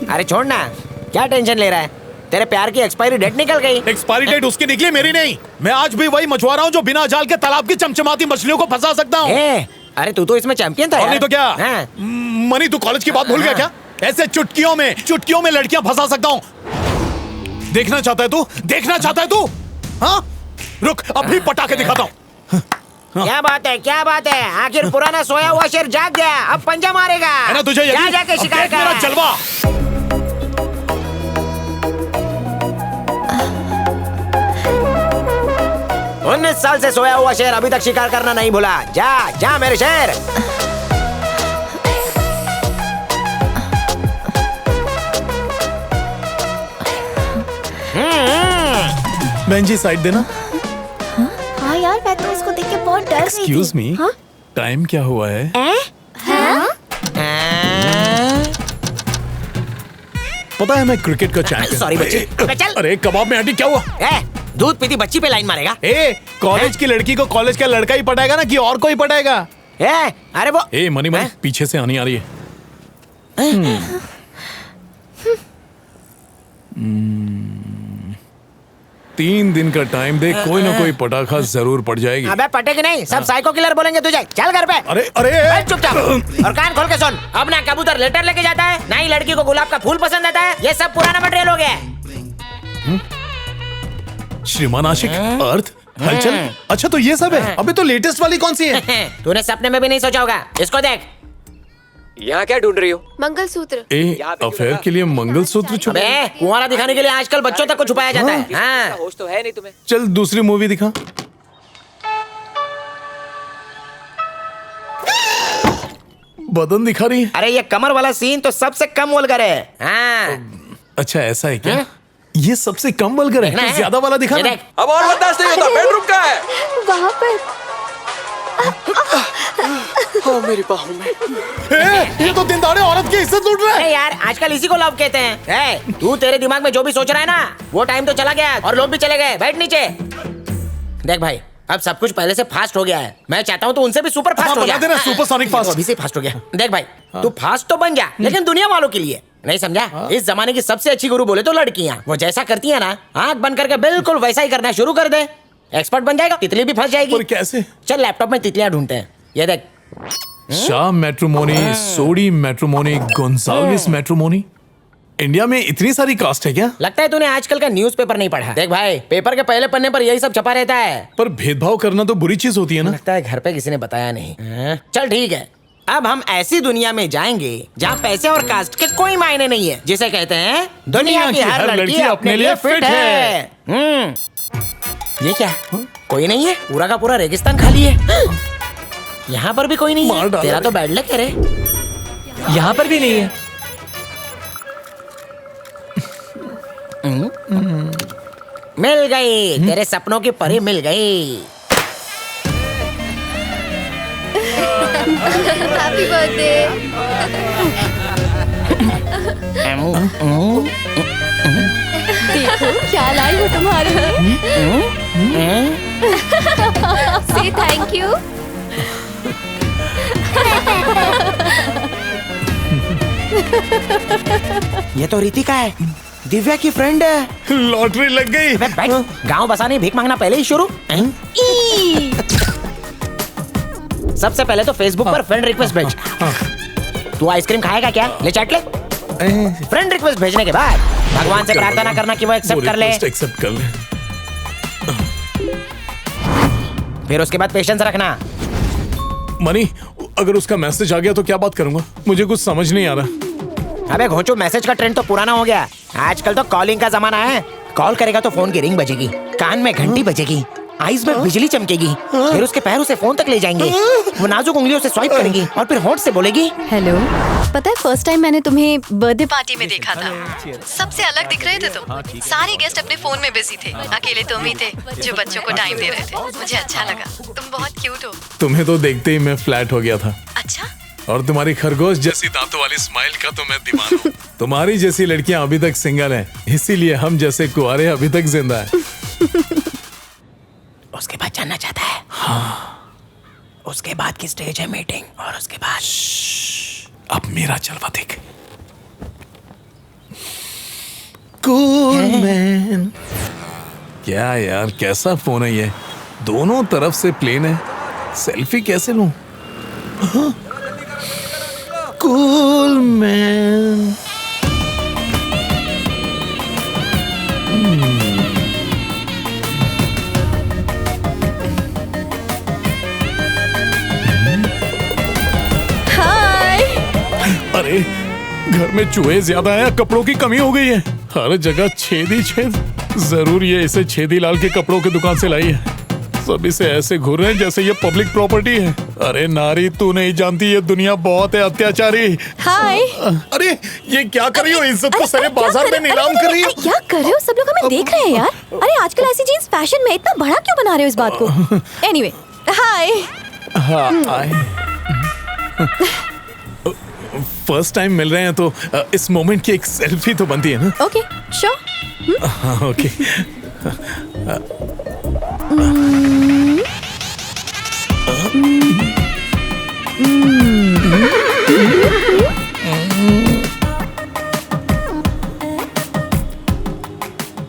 अरे छोड़ ना, क्या टेंशन ले रहा है? तेरे प्यार की एक्सपायरी डेट निकल गई। एक्सपायरी डेट उसकी निकली, मेरी नहीं। मैं आज भी वही मछुआरा हूँ जो बिना जाल के तालाब की चमचमाती मछलियों को फंसा सकता हूँ। अरे तू तो इसमें चैंपियन था और यार। नहीं तो क्या? हाँ। मनी, तू कॉलेज की बात भूल गया क्या? ऐसे चुटकियों में लड़कियां फंसा सकता हूँ। देखना चाहता है तू? देखना चाहता है तू? हाँ, रुक, अभी पटाखे दिखाता हूँ। क्या बात है, क्या बात है? आखिर पुराना सोया हुआ शेर जाग गया, अब पंजा मारेगा। है ना तुझे यकीन? जा जाके अब शिकार देख मेरा कर। जलवा। 19 साल से सोया हुआ शेर अभी तक शिकार करना नहीं भूला। जा जा मेरे शेर। बहन जी, साइड देना। हाँ यार, मैं तो उसको देख के बहुत डर गई थी। एक्सक्यूज मी, टाइम क्या हुआ है? पता है मैं क्रिकेट का चैंपियन। सॉरी बच्ची। अबे चल। अरे कबाब में आंटी क्या हुआ? दूध पीती बच्ची पे लाइन मारेगा। कॉलेज की लड़की को कॉलेज का लड़का ही पटाएगा ना कि और कोई पटाएगा? अरे वो मनी पीछे से आनी आ रही है। 3 दिन का टाइम दे, कोई ना कोई पटाखा जरूर पड़ जाएगी। अबे पटेगी नहीं, सब साइको किलर बोलेंगे तुझे। चल घर पे। अरे बैठ चुपचाप और कान खोल के सुन। अब ना कबूतर लेटर लेके जाता है, ना ही लड़की को गुलाब का फूल पसंद आता है। ये सब पुराना मटेरियल हो गया है। श्रीमान आशिक, अर्थ, हलचल। अच्छा तो ये सब है। अबे तो लेटेस्ट वाली कौन सी है? तूने सपने में भी नहीं सोचा होगा। इसको देख। यहाँ क्या ढूंढ रही हो? मंगलसूत्र। अफेयर के लिए मंगलसूत्र छुपा? अबे कुंवारा दिखाने के लिए आजकल बच्चों तक को छुपाया जाता है। हाँ। होश तो है नहीं तुम्हें? चल दूसरी मूवी दिखा। बदन दिखा रही है। अरे ये कमर वाला सीन तो सबसे कम वल्गर है। हाँ। अच्छा ऐसा है क्या? ये सबसे कम वल्गर है। है? ज्यादा वाला दिखा ये ना। देख। अब और बर्दाश्त नहीं होता। बेडरूम का है वहाँ पर। हाँ, मेरी बाहों में। ये तो दिनदाड़े औरत की इज्जत लूट रहा है। अरे यार आजकल इसी को लव कहते हैं। तू तेरे दिमाग में जो भी सोच रहा है ना, वो टाइम तो चला गया और लोग भी चले गए। बैठ नीचे। देख भाई, अब सब कुछ पहले से फास्ट हो गया है। मैं चाहता हूँ तो उनसे भी सुपर फास्ट हो बना देना, सुपरसोनिक फास्ट। अभी से फास्ट हो गया। देख भाई, तू फास्ट तो बन जा, लेकिन दुनिया वालों के लिए नहीं, समझा? इस जमाने की सबसे अच्छी गुरु बोले तो लड़कियां। वो जैसा करती है ना, आंख बंद करके बिल्कुल वैसा ही करना शुरू कर दे। एक्सपर्ट बन जाएगा। तितली भी फंस जाएगी। और कैसे? चल लैपटॉप में तितलियां ढूंढते हैं। ये देख। शाह मैट्रिमोनी, सोडी मैट्रिमोनी, गोंसाल्विस मैट्रिमोनी। इंडिया में इतनी सारी कास्ट है क्या? लगता है तूने आजकल का न्यूज़पेपर नहीं पढ़ा। देख भाई, पेपर के पहले पन्ने पर यही सब छपा रहता है। पर भेदभाव करना तो बुरी चीज होती है ना। लगता है घर पे किसी ने बताया नहीं। चल ठीक है, अब हम ऐसी दुनिया में जाएंगे जहाँ पैसे और कास्ट के कोई मायने नहीं है, जिसे कहते हैं दुनिया की हर लड़की अपने लिए फिट है। ये क्या? कोई नहीं है, पूरा का पूरा रेगिस्तान खाली है। यहाँ पर भी कोई नहीं है। तेरा तो बैड लक है रे। यहाँ पर भी नहीं है। मिल गई, तेरे सपनों की परी मिल गई। Happy birthday. देखो क्या लाई हो तुम्हारे लिए। से थैंक यू। ये तो रितिका है, दिव्या की फ्रेंड है। लॉटरी लग गई। गांव बसाने भीख मांगना पहले ही शुरू। सबसे पहले तो फेसबुक पर फ्रेंड रिक्वेस्ट भेज। तू आइसक्रीम खाएगा क्या? ले चाट ले। फ्रेंड रिक्वेस्ट भेजने के बाद भगवान से प्रार्थना करना कि वो एक्सेप्ट कर ले। एक्सेप्ट कर ले। फिर उसके बाद पेशेंस रखना। मनी, अगर उसका मैसेज आ गया तो क्या बात करूंगा? मुझे कुछ समझ नहीं आ रहा। अबे घोंचो, मैसेज का ट्रेंड तो पुराना हो गया। आजकल तो कॉलिंग का जमाना है। कॉल करेगा तो फोन की रिंग बजेगी, कान में घंटी बजेगी, आईज में बिजली चमकेगी, फिर उसके पैर उसे फोन तक ले जाएंगे। वो नाजुक उंगलियों से स्वाइप करेंगी और फिर होंठ से बोलेगी हेलो। पता है फर्स्ट टाइम मैंने तुम्हें बर्थडे पार्टी में देखा था, सबसे अलग दिख रहे थे तुम। सारे गेस्ट अपने फोन में बिजी थे, अकेले तुम ही थे जो बच्चों को टाइम दे रहे थे। मुझे अच्छा लगा, तुम बहुत क्यूट हो। तुम्हें तो देखते ही मैं फ्लैट हो गया था। अच्छा? और तुम्हारी खरगोश जैसी दांतों वाली स्माइल का तो मैं दीवाना हूं। तुम्हारी जैसी लड़कियां अभी तक सिंगल हैं, इसीलिए हम जैसे कुंवारे अभी तक जिंदा हैं। उसके बाद जानना चाहता है? हाँ। उसके बाद की स्टेज है मीटिंग, और उसके बाद अब मेरा जलवा देख। Cool man. क्या यार, कैसा फोन है ये? दोनों तरफ से प्लेन है, सेल्फी कैसे लूं? Cool man. हाय। अरे घर में चूहे ज्यादा है, कपड़ों की कमी हो गई है, हर जगह छेद ही छेद। जरूर ये इसे छेदी लाल के कपड़ों की दुकान से लाई है। सब इसे ऐसे घूर रहे हैं जैसे ये पब्लिक प्रॉपर्टी है। अरे नारी, तू नहीं जानती ये दुनिया बहुत है अत्याचारी। हाय। अरे ये क्या कर रही हो? इज्जत को सारे बाजार में नीलाम कर रही हो। क्या कर रहे हो? सब लोग हमें देख रहे हैं यार। अरे आजकल ऐसी जीन्स फैशन में, इतना बड़ा क्यों बना रहे हो इस बात को? एनीवे, हाय। फर्स्ट टाइम मिल रहे हैं तो इस मोमेंट की एक सेल्फी तो बनती है ना? Okay, sure. हाँ, ओके।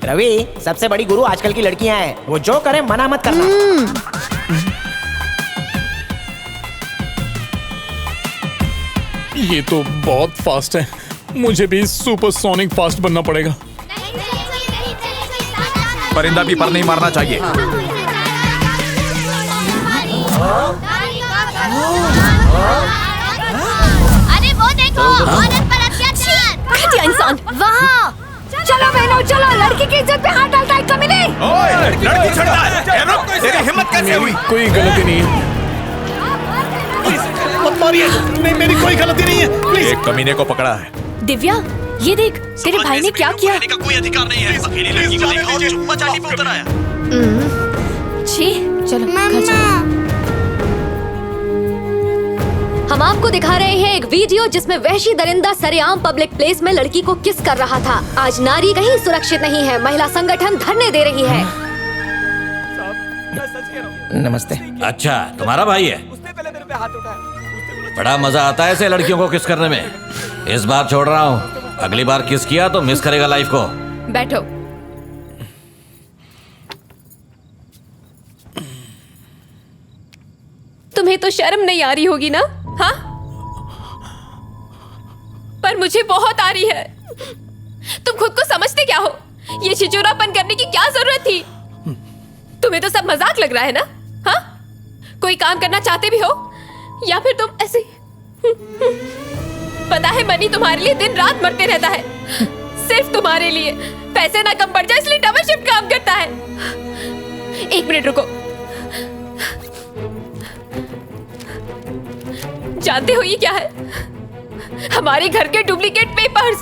रवि, सबसे बड़ी गुरु आजकल की लड़कियां हैं। वो जो करे मना मत करना। ये तो बहुत फास्ट है, मुझे भी सुपरसोनिक फास्ट बनना पड़ेगा। परिंदा भी पर नहीं मारना चाहिए। अरे वो देखो, औरत पर अत्याचार। घटिया इंसान। वाह, चलो बहनों चलो, लड़की की इज्जत पे हाथ डालता है कमीने। ओए, लड़की छड़ता है। रुक, तेरी हिम्मत कैसे हुई? कोई गलती नहीं है। मत मारिए। नहीं, मेरी कोई गलती नहीं है, प्लीज। एक कमीने को पकड़ा है। दिव्या, ये देख, तेरे भाई ने क्या किया। का कोई अधिकार नहीं है। अकेली लड़की को देखा और चुप्पा चाटी पे उतर आया। छी, चलो घर चलो। हम आपको दिखा रहे हैं एक वीडियो जिसमें वहशी दरिंदा सरेआम पब्लिक प्लेस में लड़की को किस कर रहा था। आज नारी कहीं सुरक्षित नहीं है, महिला संगठन धरने दे रही है। नमस्ते। अच्छा, तुम्हारा भाई है? बड़ा मजा आता है ऐसे लड़कियों को किस करने में। इस बार छोड़ रहा हूँ, अगली बार किस किया तो मिस करेगा लाइफ को। बैठो। तुम्हें तो शर्म नहीं आ रही होगी ना? हाँ, पर मुझे बहुत आ रही है। तुम खुद को समझते क्या हो? ये छिचोरापन करने की क्या जरूरत थी? तुम्हें तो सब मजाक लग रहा है ना? हाँ, कोई काम करना चाहते भी हो या फिर तुम ऐसे? पता है मनी तुम्हारे लिए दिन रात मरते रहता है, सिर्फ तुम्हारे लिए। पैसे ना कम पड़ जाए इसलिए डबल शिफ्ट काम करता है। एक मिनट रुको। जानते हो ये क्या है? हमारे घर के डुप्लीकेट पेपर्स।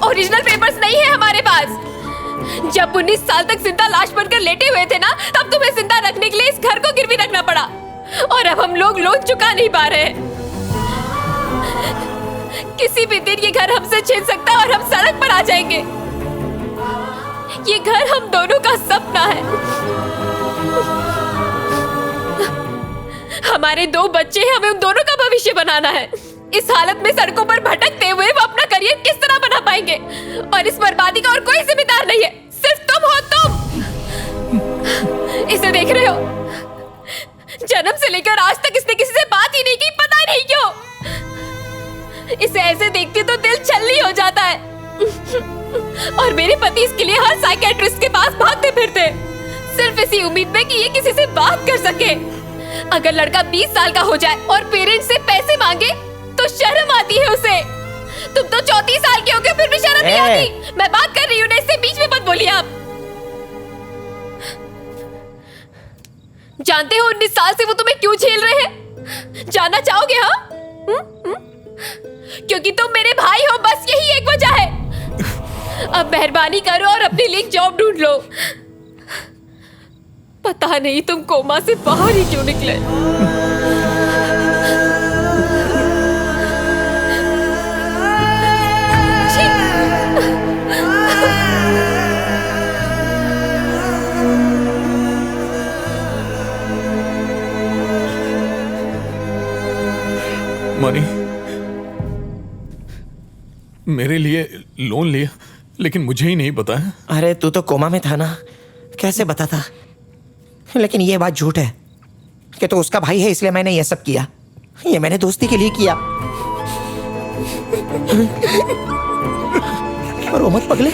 ओरिजिनल पेपर्स नहीं है हमारे पास। जब 19 साल तक जिंदा लाश बनकर लेटे हुए थे ना, तब तुम्हें जिंदा रखने के लिए इस घर को गिरवी रखना पड़ा। और अब हम लोग लोन चुका नहीं पा रहे हैं। किसी भी दिन ये घर हमसे छीन सकता है और हम सड़क पर आ जाएंगे। ये घर हम दोनों का सपना है। हमारे 2 बच्चे हैं, हमें उन दोनों का भविष्य बनाना है। इस हालत में सड़कों पर भटकते हुए वो अपना करियर किस तरह बना पाएंगे? और इस बर्बादी का और कोई जिम्मेदार नहीं है, सिर्फ तुम हो। तुम इसे देख रहे हो? जन्म से लेकर आज तक इसने किसी से बात ही नहीं की, पता नहीं क्यों। इसे ऐसे देखती तो दिल छलनी हो जाता है। और मेरे पति इसके लिए हर साइकियाट्रिस्ट के पास भागते फिरते, सिर्फ इसी उम्मीद में कि ये किसी से बात कर सके। अगर लड़का 20 साल का हो जाए और पेरेंट्स से पैसे मांगे तो शर्म आती है उसे। तुम तो 34 साल के हो गए, फिर भी शर्म नहीं आती। मैं बात कर रही हूँ ना, इससे बीच में मत बोलिए आप। जानते हो 19 साल से वो तुम्हें क्यों झेल रहे हैं? जानना चाहोगे? हाँ, क्योंकि तुम मेरे भाई हो, बस यही एक वजह है। अब मेहरबानी करो और अपने लिए जॉब ढूंढ लो। पता नहीं तुम कोमा से बाहर ही क्यों निकले। मनी, मेरे लिए लोन लिया, लेकिन मुझे ही नहीं पता है। अरे तू तो कोमा में था ना, कैसे बताता? लेकिन ये बात झूठ है कि तू उसका भाई है इसलिए मैंने ये सब किया। ये मैंने दोस्ती के लिए किया। और मत पगले,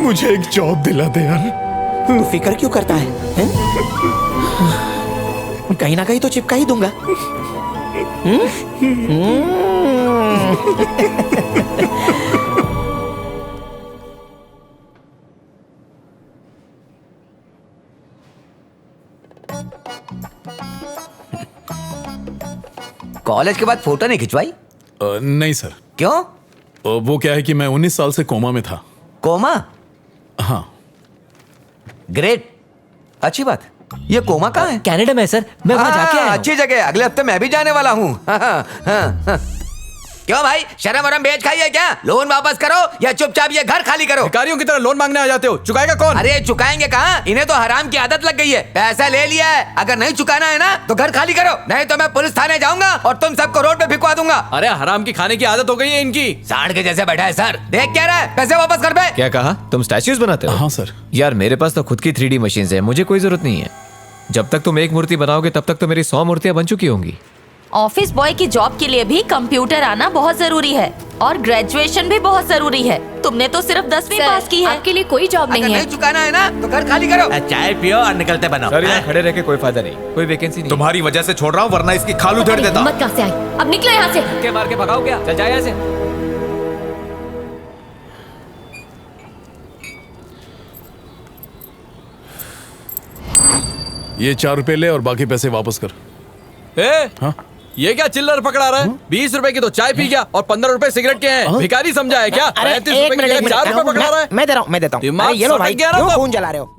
मुझे एक जॉब दिला दे यार। तू फिक्र क्यों करता है, हैं? कहीं ना कहीं तो चिपका ही दूंगा। कॉलेज के बाद फोटो नहीं खिंचवाई? नहीं सर। क्यों? वो क्या है कि मैं 19 साल से कोमा में था। कोमा? हाँ। ग्रेट, अच्छी बात। ये कोमा कहाँ है? कनाडा में सर, मैं वहाँ जाके आया हूँ। अच्छी जगह, अगले हफ्ते मैं भी जाने वाला हूँ। क्यों भाई, शर्म वरम बेच खाई है क्या? लोन वापस करो या चुपचाप ये घर खाली करो। भिखारियों की तरह लोन मांगने आ जाते हो, चुकाएगा कौन? अरे चुकाएंगे कहाँ, इन्हें तो हराम की आदत लग गई है। पैसा ले लिया है, अगर नहीं चुकाना है ना तो घर खाली करो, नहीं तो मैं पुलिस थाने जाऊंगा और तुम सबको रोड पे भिजवा दूंगा। अरे हराम की खाने की आदत हो गई है इनकी। सांड के जैसे बैठा है सर, देख क्या रहा है? पैसे वापस कर बे। क्या कहा? तुम स्टैच्यूज बनाते हो? हाँ सर। यार मेरे पास तो खुद की 3D मशीन्स है, मुझे कोई जरूरत नहीं है। जब तक तुम एक मूर्ति बनाओगे तब तक तो मेरी 100 मूर्तियां बन चुकी होंगी। ऑफिस बॉय की जॉब के लिए भी कंप्यूटर आना बहुत जरूरी है और ग्रेजुएशन भी बहुत जरूरी है। तुमने तो सिर्फ 10वीं पास की है। आपके लिए कोई जॉब अगर नहीं है। नहीं चुकाना है ना तो घर खाली करो। चाय पियो और निकलते बनो। सर यहाँ खड़े रह के कोई फायदा नहीं, कोई वैकेंसी नहीं। तुम्हारी वजह से छोड़ रहा हूँ, वरना इसकी खाल उधेड़ देता। हिम्मत कहाँ से आई? अब निकलो यहाँ से। धक्के मार के भगाओ क्या? चल जा यहाँ से। ये 4 रुपए ले और बाकी पैसे वापस कर। हाँ? ये क्या चिल्लर पकड़ा रहा है? 20 रुपए की तो चाय पी गया और 15 रुपए सिगरेट के हैं। भिखारी समझा है क्या? अरे 35 रुपए के लिए 4 रुपए पकड़ा रहा है। मैं दे रहा हूँ, मैं देता हूँ। दिमाग अरे ये लो सटक भाई, गया ना क्यों तो? खून जला रहे हो?